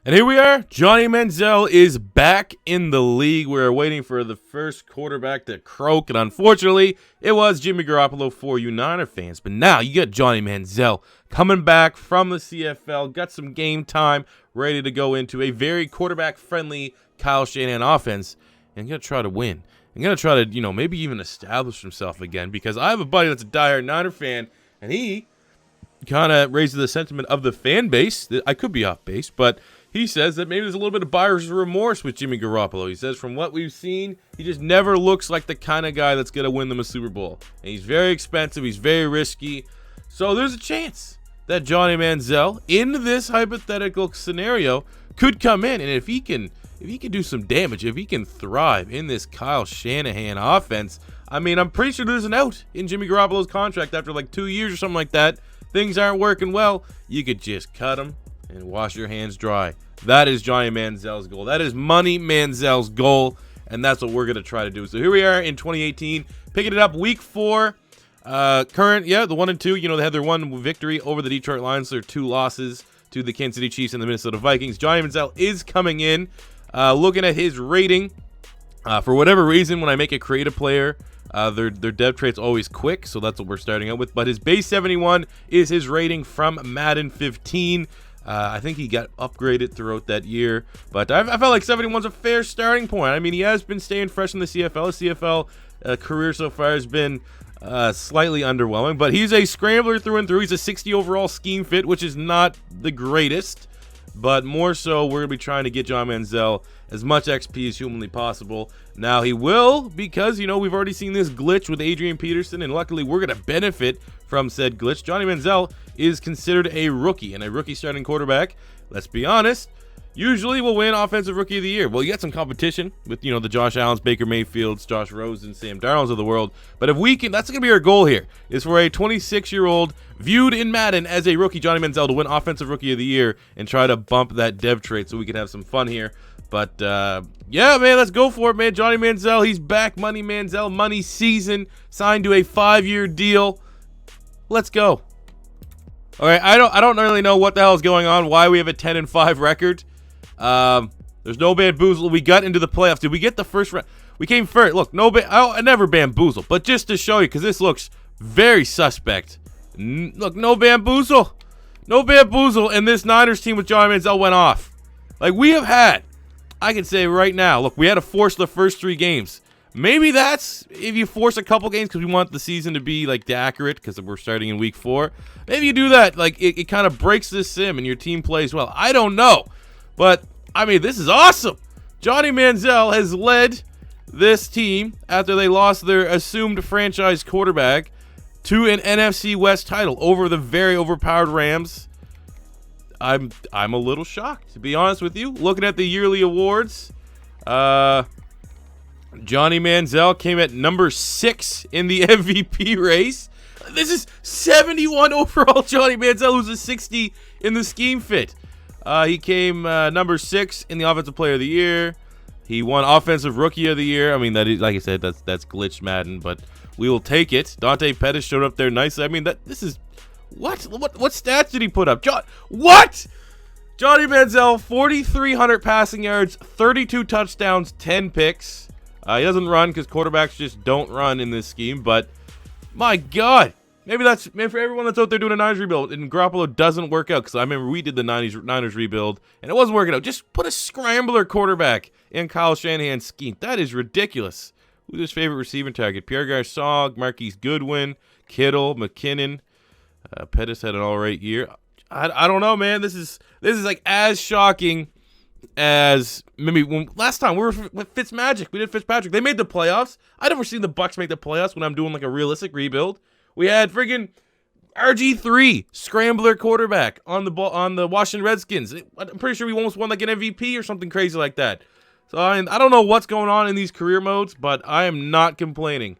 And here we are. Johnny Manziel is back in the league. We're waiting for the first quarterback to croak, and unfortunately, it was Jimmy Garoppolo for you Niner fans. But now you got Johnny Manziel coming back from the CFL, got some game time, ready to go into a very quarterback-friendly Kyle Shanahan offense, and going to try to win. And going to try to, maybe even establish himself again, because I have a buddy that's a diehard Niner fan, and he kind of raises the sentiment of the fan base. I could be off base, but he says that maybe there's a little bit of buyer's remorse with Jimmy Garoppolo. He says from what we've seen, he just never looks like the kind of guy that's going to win them a Super Bowl. And he's very expensive. He's very risky. So there's a chance that Johnny Manziel, in this hypothetical scenario, could come in. And if he can do some damage, if he can thrive in this Kyle Shanahan offense, I mean, I'm pretty sure there's an out in Jimmy Garoppolo's contract after like 2 years or something like that. Things aren't working well. You could just cut him and wash your hands dry. That is Johnny Manziel's goal. That is Money Manziel's goal, and that's what we're going to try to do. So here we are in 2018, picking it up week 4. The 1-2, they had their one victory over the Detroit Lions, their 2 losses to the Kansas City Chiefs and the Minnesota Vikings. Johnny Manziel is coming in, looking at his rating. For whatever reason, when I make a creative player, their dev trait's always quick, so that's what we're starting out with. But his base 71 is his rating from Madden 15. I think he got upgraded throughout that year, but I felt like 71's a fair starting point. I mean, he has been staying fresh in the CFL. His CFL career so far has been slightly underwhelming, but he's a scrambler through and through. He's a 60 overall scheme fit, which is not the greatest, but more so we're going to be trying to get John Manziel as much XP as humanly possible. Now he will, because, we've already seen this glitch with Adrian Peterson, and luckily we're going to benefit from said glitch. Johnny Manziel is considered a rookie, and a rookie starting quarterback, let's be honest, usually will win Offensive Rookie of the Year. Well, you got some competition with, the Josh Allens, Baker Mayfields, Josh Rosen, Sam Darnolds of the world. But if we can, that's going to be our goal here, is for a 26-year-old viewed in Madden as a rookie, Johnny Manziel, to win Offensive Rookie of the Year and try to bump that dev trait so we can have some fun here. But, yeah, man, let's go for it, man. Johnny Manziel, he's back. Money Manziel, money season, signed to a 5-year deal. Let's go. All right, I don't really know what the hell is going on, why we have a 10-5 record. There's no bamboozle. We got into the playoffs. Did we get the first round? We came first. Look, I never bamboozle, but just to show you, because this looks very suspect. Look, no bamboozle. No bamboozle, and this Niners team with Johnny Manziel went off. Like we have had, I can say right now, look, we had to force the first 3 games. Maybe that's if you force a couple games because we want the season to be like accurate because we're starting in week 4. Maybe you do that. Like it kind of breaks the sim and your team plays well. I don't know. But, I mean, this is awesome. Johnny Manziel has led this team after they lost their assumed franchise quarterback to an NFC West title over the very overpowered Rams. I'm a little shocked, to be honest with you. Looking at the yearly awards, Johnny Manziel came at number 6 in the MVP race. This is 71 overall Johnny Manziel, who's a 60 in the scheme fit. He came number 6 in the Offensive Player of the Year. He won Offensive Rookie of the Year. I mean, that is, like I said, that's glitched Madden, but we will take it. Dante Pettis showed up there nicely. I mean, this is what stats did he put up? Johnny Manziel, 4,300 passing yards, 32 touchdowns, 10 picks. He doesn't run because quarterbacks just don't run in this scheme, but my God. Maybe for everyone that's out there doing a Niners rebuild and Garoppolo doesn't work out, because I remember we did the Niners rebuild and it wasn't working out. Just put a scrambler quarterback in Kyle Shanahan's scheme. That is ridiculous. Who's his favorite receiving target? Pierre Garçon, Marquise Goodwin, Kittle, McKinnon. Pettis had an all right year. I don't know, man. This is like as shocking as maybe when last time we were with Fitzmagic. We did Fitzpatrick. They made the playoffs. I've never seen the Bucs make the playoffs when I'm doing like a realistic rebuild. We had friggin' RG3, scrambler quarterback on the Washington Redskins. I'm pretty sure we almost won like an MVP or something crazy like that. So I don't know what's going on in these career modes, but I am not complaining.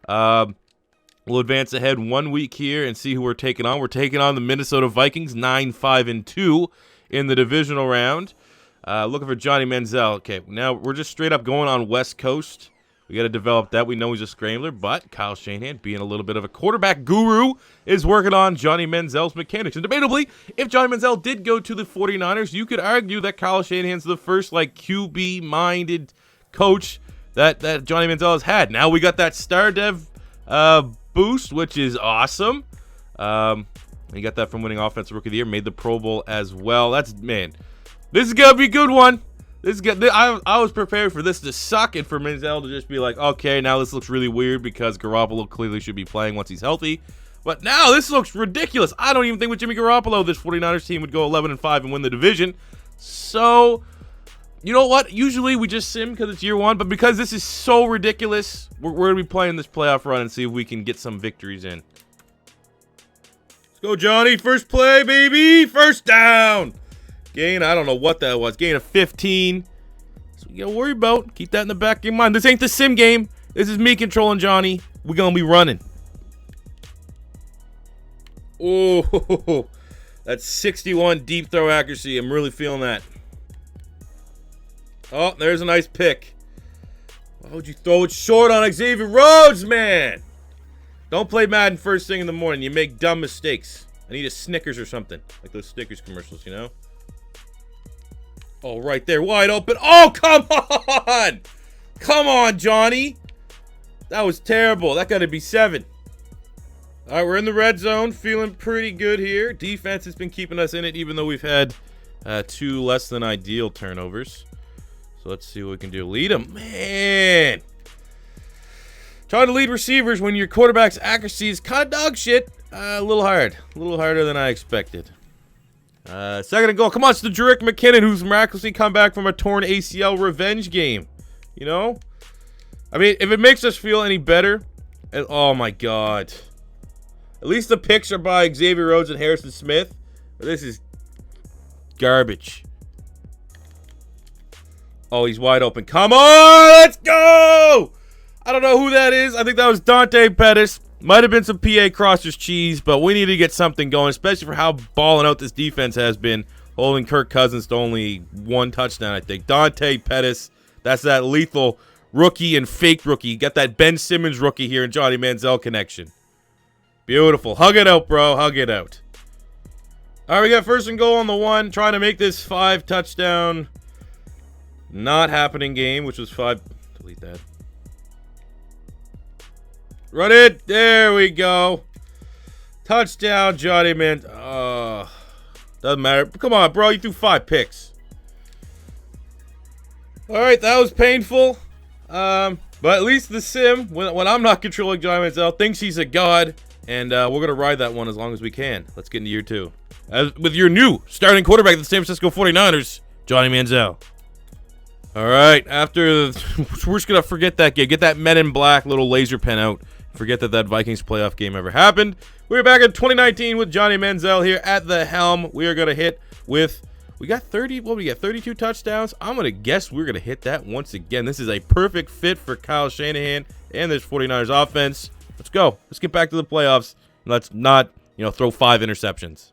We'll advance ahead 1 week here and see who we're taking on. We're taking on the Minnesota Vikings, 9-5-2 in the divisional round. Looking for Johnny Manziel. Okay, now we're just straight up going on West Coast. We got to develop that. We know he's a scrambler, but Kyle Shanahan, being a little bit of a quarterback guru, is working on Johnny Manziel's mechanics. And debatably, if Johnny Manziel did go to the 49ers, you could argue that Kyle Shanahan's the first QB-minded coach that Johnny Manziel has had. Now we got that star dev boost, which is awesome. He got that from winning Offensive Rookie of the Year, made the Pro Bowl as well. This is going to be a good one. I was prepared for this to suck and for Manziel to just be like, okay, now this looks really weird because Garoppolo clearly should be playing once he's healthy. But now this looks ridiculous. I don't even think with Jimmy Garoppolo, this 49ers team would go 11-5 and win the division. So, you know what? Usually we just sim because it's year one, but because this is so ridiculous, we're going to be playing this playoff run and see if we can get some victories in. Let's go, Johnny. First play, baby. First down. Gain, I don't know what that was. Gain of 15. So you gotta worry about. Keep that in the back of your mind. This ain't the sim game. This is me controlling Johnny. We're gonna be running. Oh, that's 61 deep throw accuracy. I'm really feeling that. Oh, there's a nice pick. Why would you throw it short on Xavier Rhodes, man? Don't play Madden first thing in the morning. You make dumb mistakes. I need a Snickers or something. Like those Snickers commercials, you know? Oh, right there. Wide open. Oh, come on! Come on, Johnny. That was terrible. That got to be 7. All right, we're in the red zone. Feeling pretty good here. Defense has been keeping us in it, even though we've had 2 less than ideal turnovers. So let's see what we can do. Lead them. Man. Trying to lead receivers when your quarterback's accuracy is kind of dog shit. A little hard. A little harder than I expected. Second and goal. Come on, it's the Jerick McKinnon, who's miraculously come back from a torn ACL revenge game. You know? I mean, if it makes us feel any better, oh my God. At least the picks are by Xavier Rhodes and Harrison Smith. But this is garbage. Oh, he's wide open. Come on, let's go! I don't know who that is. I think that was Dante Pettis. Might have been some PA Crossers cheese, but we need to get something going, especially for how balling out this defense has been, holding Kirk Cousins to only 1 touchdown, I think. Dante Pettis, that's that lethal rookie and fake rookie. You got that Ben Simmons rookie here and Johnny Manziel connection. Beautiful. Hug it out, bro. Hug it out. All right, we got first and goal on the 1, trying to make this 5-touchdown not happening game, which was 5. Delete that. Run it. There we go. Touchdown, Johnny Man. Doesn't matter. Come on, bro. You threw 5 picks. All right, that was painful. But at least the sim, when I'm not controlling Johnny Manziel, thinks he's a god. And we're going to ride that one as long as we can. Let's get into year 2. With your new starting quarterback of the San Francisco 49ers, Johnny Manziel. All right, we're just going to forget that game. Get that Men in Black little laser pen out. Forget that Vikings playoff game ever happened. We're back in 2019 with Johnny Manziel here at the helm. We are going to hit with, we got 32 touchdowns. I'm going to guess we're going to hit that once again. This is a perfect fit for Kyle Shanahan and this 49ers offense. Let's go. Let's get back to the playoffs. Let's not, throw 5 interceptions.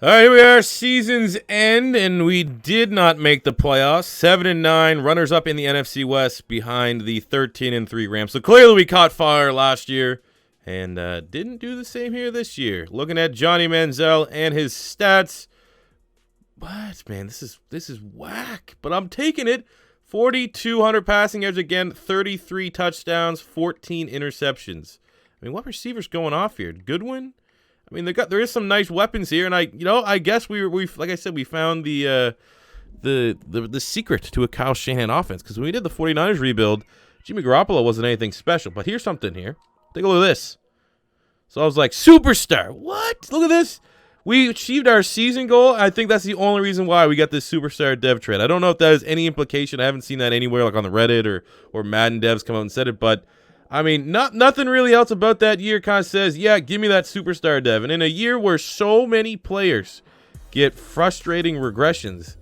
All right, here we are, season's end, and we did not make the playoffs. 7-9, runners up in the NFC West behind the 13-3 Rams. So clearly we caught fire last year and didn't do the same here this year. Looking at Johnny Manziel and his stats, what, man, this is whack. But I'm taking it. 4,200 passing yards again, 33 touchdowns, 14 interceptions. I mean, what receivers going off here? Goodwin? I mean, there is some nice weapons here, and I guess we like I said, we found the secret to a Kyle Shanahan offense, because when we did the 49ers rebuild, Jimmy Garoppolo wasn't anything special. But here's something here. Take a look at this. So I was like, superstar. What? Look at this. We achieved our season goal. I think that's the only reason why we got this superstar dev trade. I don't know if that has any implication. I haven't seen that anywhere, like on the Reddit or Madden devs come out and said it, but I mean, nothing really else about that year kind of says, yeah, give me that superstar dev. And in a year where so many players get frustrating regressions,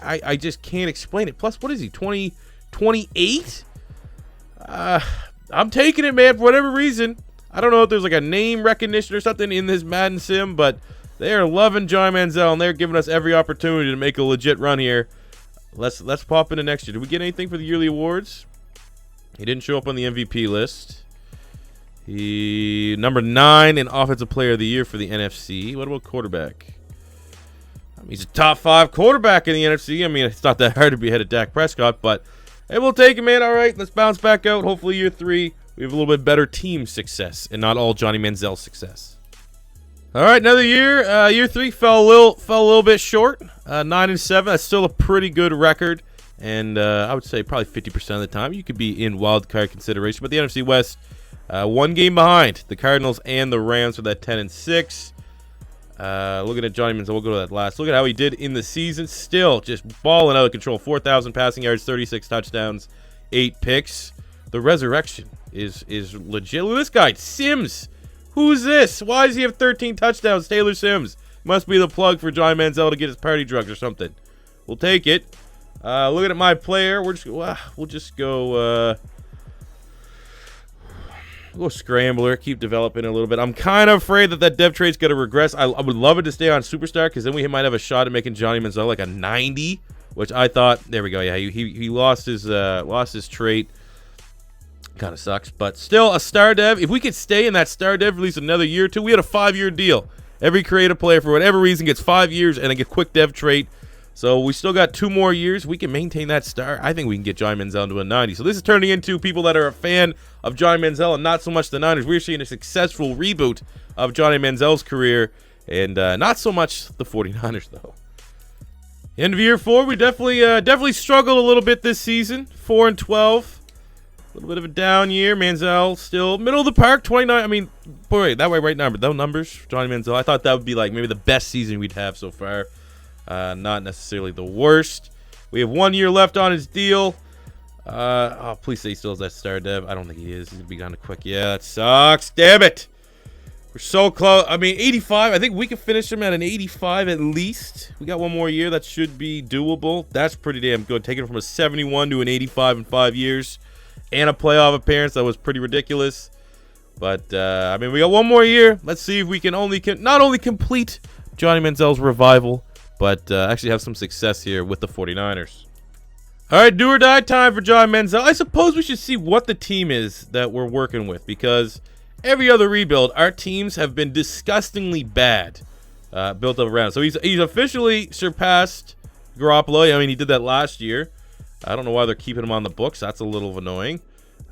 I just can't explain it. Plus, what is he, 28? I'm taking it, man, for whatever reason. I don't know if there's like a name recognition or something in this Madden sim, but they are loving Johnny Manziel, and they're giving us every opportunity to make a legit run here. Let's pop into next year. Did we get anything for the yearly awards? He didn't show up on the MVP list. He number 9 in Offensive Player of the Year for the NFC. What about quarterback? He's a top 5 quarterback in the NFC. I mean, it's not that hard to be ahead of Dak Prescott, but hey, we'll take him, man. All right, let's bounce back out. Hopefully year 3, we have a little bit better team success and not all Johnny Manziel success. All right, another year. Year 3 fell a little bit short. 9-7. That's still a pretty good record. And I would say probably 50% of the time you could be in wild card consideration. But the NFC West, 1 game behind the Cardinals and the Rams with that 10-6. Looking at Johnny Manziel, we'll go to that last. Look at how he did in the season. Still just balling out of control. 4,000 passing yards, 36 touchdowns, 8 picks. The resurrection is legit. Look at this guy, Sims. Who's this? Why does he have 13 touchdowns? Taylor Sims. Must be the plug for Johnny Manziel to get his party drugs or something. We'll take it. Looking at my player, we'll just go scrambler, keep developing a little bit. I'm kind of afraid that dev trade's going to regress. I would love it to stay on superstar because then we might have a shot at making Johnny Manziel like a 90, which I thought. There we go. Yeah, he lost his trait. Kind of sucks, but still a star dev. If we could stay in that star dev for at least another year or two, we had a 5-year deal. Every creative player for whatever reason gets 5 years and then get quick dev trait. So we still got 2 more years. We can maintain that star. I think we can get Johnny Manziel to a 90. So this is turning into people that are a fan of Johnny Manziel and not so much the Niners. We're seeing a successful reboot of Johnny Manziel's career and not so much the 49ers, though. End of year 4, we definitely struggled a little bit this season. 4-12. A little bit of a down year. Manziel still middle of the park, 29. I mean, boy, that way right now, but those numbers, Johnny Manziel, I thought that would be like maybe the best season we'd have so far. Not necessarily the worst. We have 1 year left on his deal. Please say he still has that star dev. I don't think he is. He's going to be gone quick. Yeah, that sucks. Damn it. We're so close. I mean, 85. I think we can finish him at an 85 at least. We got 1 more year. That should be doable. That's pretty damn good. Taking it from a 71 to an 85 in 5 years. And a playoff appearance. That was pretty ridiculous. But, I mean, we got 1 more year. Let's see if we can not only complete Johnny Manziel's revival, but actually have some success here with the 49ers. All right, do or die time for Johnny Manziel. I suppose we should see what the team is that we're working with, because every other rebuild, our teams have been disgustingly bad built up around. So he's officially surpassed Garoppolo. I mean, he did that last year. I don't know why they're keeping him on the books. That's a little annoying.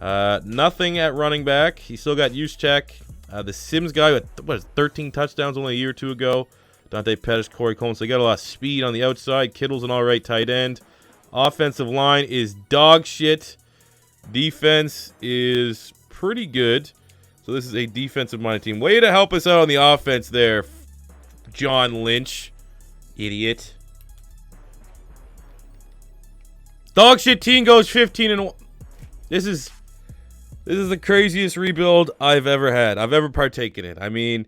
Nothing at running back. He still got Juszczyk. The Sims guy with 13 touchdowns only a year or 2 ago. Dante Pettis, Corey Coleman. So they got a lot of speed on the outside. Kittle's an all right tight end. Offensive line is dog shit. Defense is pretty good. So this is a defensive-minded team. Way to help us out on the offense there, John Lynch. Idiot. Dog shit team goes 15-1. This is the craziest rebuild I've ever had. I've ever partaken in. I mean,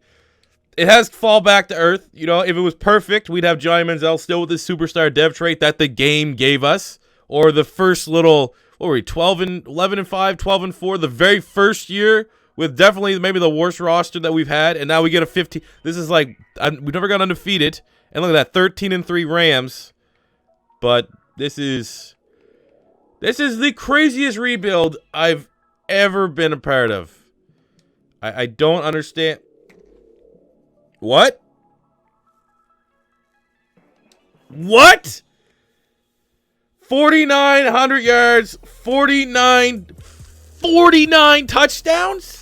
it has to fall back to earth. You know, if it was perfect, we'd have Johnny Manziel still with this superstar dev trait that the game gave us. Or the first little, what were we, 11-5, 12-4, the very first year with definitely maybe the worst roster that we've had. And now we get a 15. This is like, we've never got undefeated. And look at that, 13-3 Rams. But this is the craziest rebuild I've ever been a part of. I don't understand. What? What? 4,900 yards, 49 touchdowns?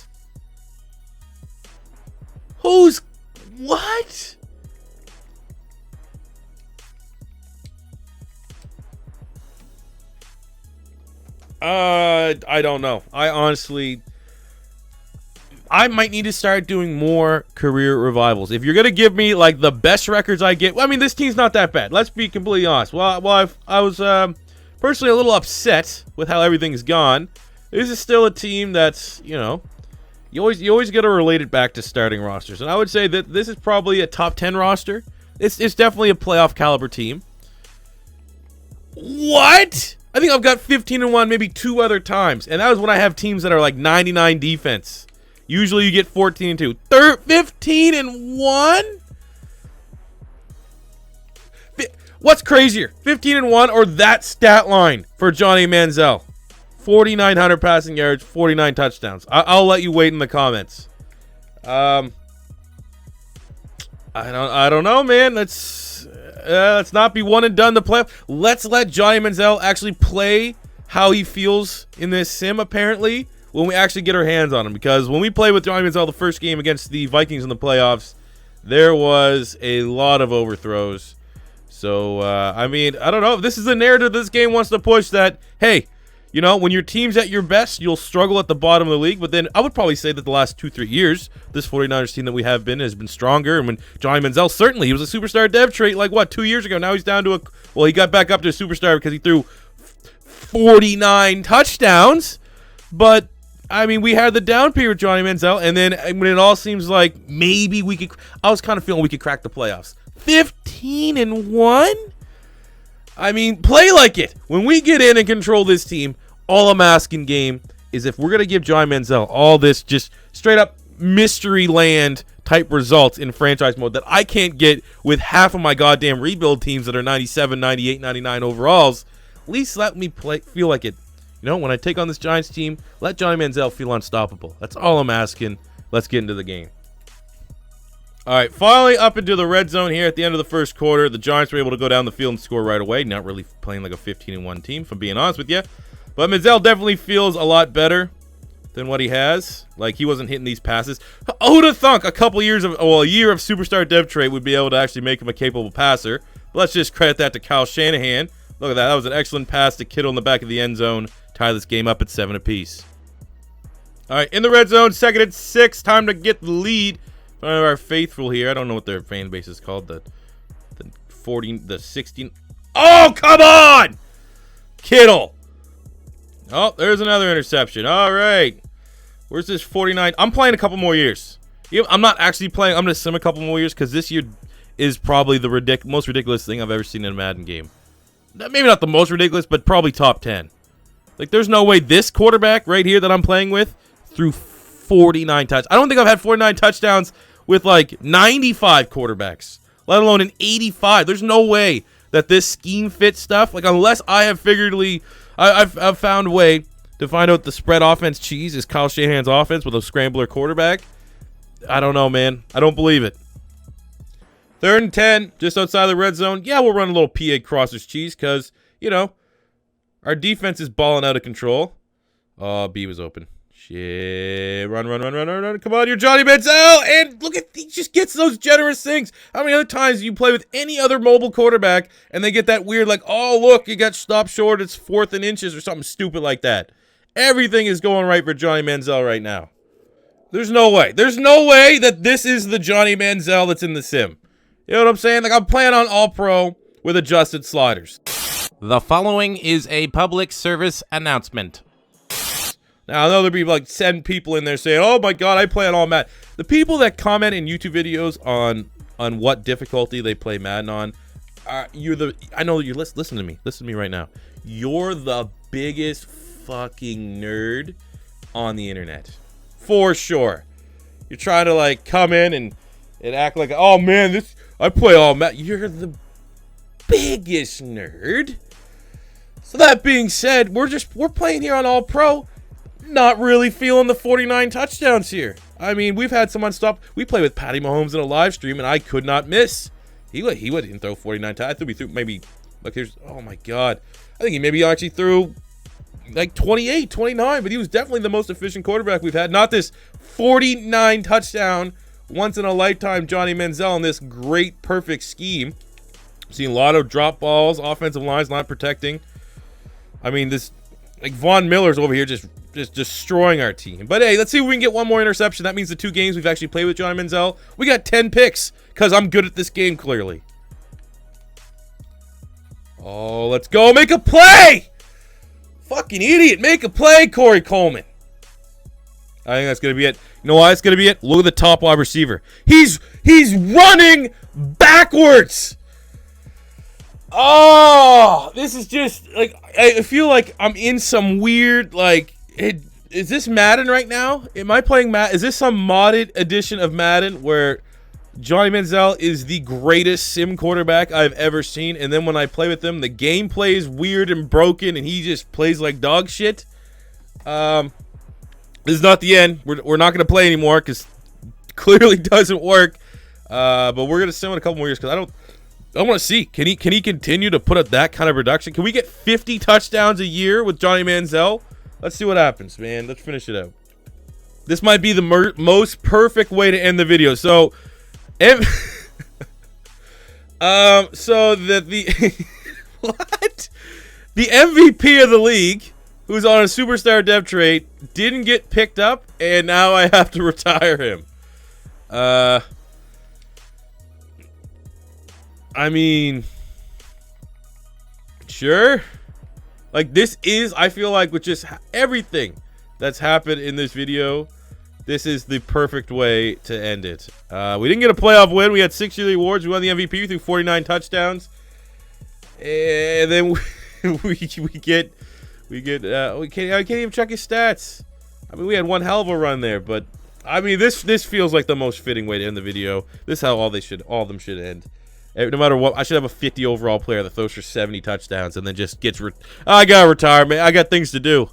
What? I don't know. I might need to start doing more career revivals. If you're going to give me, like, the best records I get... Well, I mean, this team's not that bad. Let's be completely honest. Well, I was personally a little upset with how everything's gone. This is still a team that's, you know... You always got to relate it back to starting rosters. And I would say that this is probably a top 10 roster. It's definitely a playoff caliber team. What? I think I've got 15-1 maybe 2 other times. And that was when I have teams that are like 99 defense. Usually you get 14-2. 15-1? What's crazier? 15-1 or that stat line for Johnny Manziel? 4,900 passing yards, 49 touchdowns. I'll let you wait in the comments. I don't know, man. Let's not be one and done to play. Let's let Johnny Manziel actually play how he feels in this sim, apparently, when we actually get our hands on him. Because when we played with Johnny Manziel the first game against the Vikings in the playoffs, there was a lot of overthrows. So, I mean, I don't know. This is the narrative this game wants to push that, hey, you know, when your team's at your best, you'll struggle at the bottom of the league. But then I would probably say that the last 2-3 years, this 49ers team that we have been has been stronger. And when Johnny Manziel, certainly, he was a superstar dev trait, like, what, 2 years ago? Now he's down to well, he got back up to a superstar because he threw 49 touchdowns. But, I mean, we had the down period with Johnny Manziel. And then when it all seems like maybe we could, I was kind of feeling we could crack the playoffs. 15-1? I mean, play like it. When we get in and control this team, all I'm asking, game, is if we're going to give Johnny Manziel all this just straight up mystery land type results in franchise mode that I can't get with half of my goddamn rebuild teams that are 97, 98, 99 overalls, at least let me feel like it. You know, when I take on this Giants team, let Johnny Manziel feel unstoppable. That's all I'm asking. Let's get into the game. All right, finally up into the red zone here at the end of the first quarter. The Giants were able to go down the field and score right away. Not really playing like a 15-1 team, if I'm being honest with you. But Manziel definitely feels a lot better than what he has. Like, he wasn't hitting these passes. Who'd have thunk a year of superstar dev trait would be able to actually make him a capable passer. But let's just credit that to Kyle Shanahan. Look at that. That was an excellent pass to Kittle in the back of the end zone. Tie this game up at 7 apiece. All right, in the red zone, 2nd and 6. Time to get the lead. One of our faithful here. I don't know what their fan base is called. The 16. Oh, come on! Kittle. Oh, there's another interception. All right. Where's this 49? I'm playing a couple more years. I'm not actually playing. I'm going to sim a couple more years because this year is probably the most ridiculous thing I've ever seen in a Madden game. Maybe not the most ridiculous, but probably top 10. Like, there's no way this quarterback right here that I'm playing with threw 49 touchdowns. I don't think I've had 49 touchdowns with like 95 quarterbacks, let alone an 85. There's no way that this scheme fit stuff, like, unless I have I've found a way to find out the spread offense cheese is Kyle Shanahan's offense with a scrambler quarterback. I don't know, man. I don't believe it. 3rd and 10, just outside the red zone. Yeah, we'll run a little PA crossers cheese because, you know, our defense is balling out of control. Oh, B was open. Shit. Run. Come on, you're Johnny Manziel. And look at, he just gets those generous things. How many other times you play with any other mobile quarterback and they get that weird, like, oh, look, you got stopped short. It's 4th and inches or something stupid like that. Everything is going right for Johnny Manziel right now. There's no way. There's no way that this is the Johnny Manziel that's in the sim. You know what I'm saying? Like, I'm playing on All-Pro with adjusted sliders. The following is a public service announcement. Now, I know there'll be like 10 people in there saying, oh my God, I play on all Madden. The people that comment in YouTube videos on what difficulty they play Madden on, I know you're, listen to me. Listen to me right now. You're the biggest fucking nerd on the internet. For sure. You're trying to like come in and act like, oh man, I play all Madden. You're the biggest nerd. So that being said, we're playing here on All Pro. Not really feeling the 49 touchdowns here. I mean, we've had some unstoppable. We played with Patty Mahomes in a live stream, and I could not miss. He didn't throw 49 touchdowns. I think we threw maybe, like, here's, oh my God. I think he maybe actually threw like 28, 29, but he was definitely the most efficient quarterback we've had. Not this 49 touchdown, once in a lifetime Johnny Manziel in this great, perfect scheme. Seen a lot of drop balls, offensive lines not protecting. I mean, this, like, Von Miller's over here just destroying our team. But hey, let's see if we can get one more interception. That means the 2 games we've actually played with Johnny Manziel, we got 10 picks because I'm good at this game, clearly. Oh, let's go. Make a play! Fucking idiot. Make a play, Corey Coleman. I think that's going to be it. You know why it's going to be it? Look at the top wide receiver. He's running backwards. Oh, this is just, like, I feel like I'm in some weird, like, is this Madden right now? Am I playing Madden? Is this some modded edition of Madden where Johnny Manziel is the greatest sim quarterback I've ever seen, and then when I play with him, the gameplay is weird and broken, and he just plays like dog shit? This is not the end. We're not going to play anymore because clearly doesn't work. But we're going to send him in a couple more years because I want to see, can he continue to put up that kind of production? Can we get 50 touchdowns a year with Johnny Manziel? Let's see what happens, man. Let's finish it out. This might be the most perfect way to end the video. So, so the what? The MVP of the league, who's on a superstar depth trade, didn't get picked up, and now I have to retire him. I mean, sure. Like, this is, I feel like, with just everything that's happened in this video, this is the perfect way to end it. We didn't get a playoff win. We had 6 yearly awards. We won the MVP through 49 touchdowns. And then we can't even check his stats. I mean, we had one hell of a run there, but I mean, this feels like the most fitting way to end the video. This is how all of them should end. No matter what, I should have a 50 overall player that throws for 70 touchdowns and then just gets I gotta retire, man. I got things to do.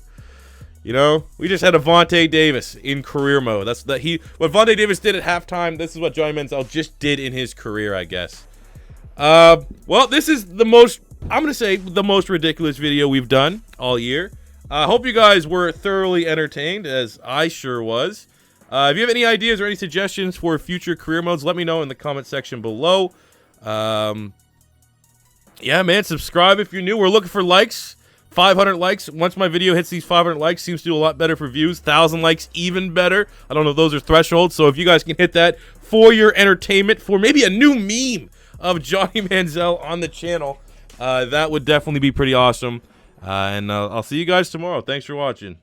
You know, we just had a Vontae Davis in career mode. What Vontae Davis did at halftime. This is what Johnny Manziel just did in his career, I guess. Well, this is I'm gonna say the most ridiculous video we've done all year. I hope you guys were thoroughly entertained, as I sure was. If you have any ideas or any suggestions for future career modes, let me know in the comment section below. Yeah, man, subscribe if you're new. We're looking for likes. 500 likes. Once my video hits these 500 likes, seems to do a lot better for views. 1,000 likes, even better. I don't know if those are thresholds, so if you guys can hit that for your entertainment, for maybe a new meme of Johnny Manziel on the channel, that would definitely be pretty awesome. And I'll see you guys tomorrow. Thanks for watching.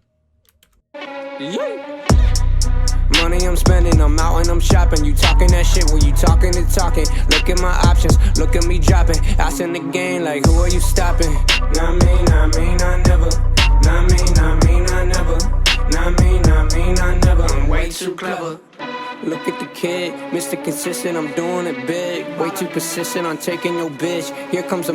Money I'm spending, I'm out and I'm shopping. You talking that shit when you talking to talking. Look at my options, look at me dropping. Ass in the game, like who are you stopping? Not me, not me, not never. Not me, not me, not never. Not me, not me, not never. I'm way too clever. Look at the kid, Mr. Consistent, I'm doing it big. Way too persistent on taking your bitch. Here comes a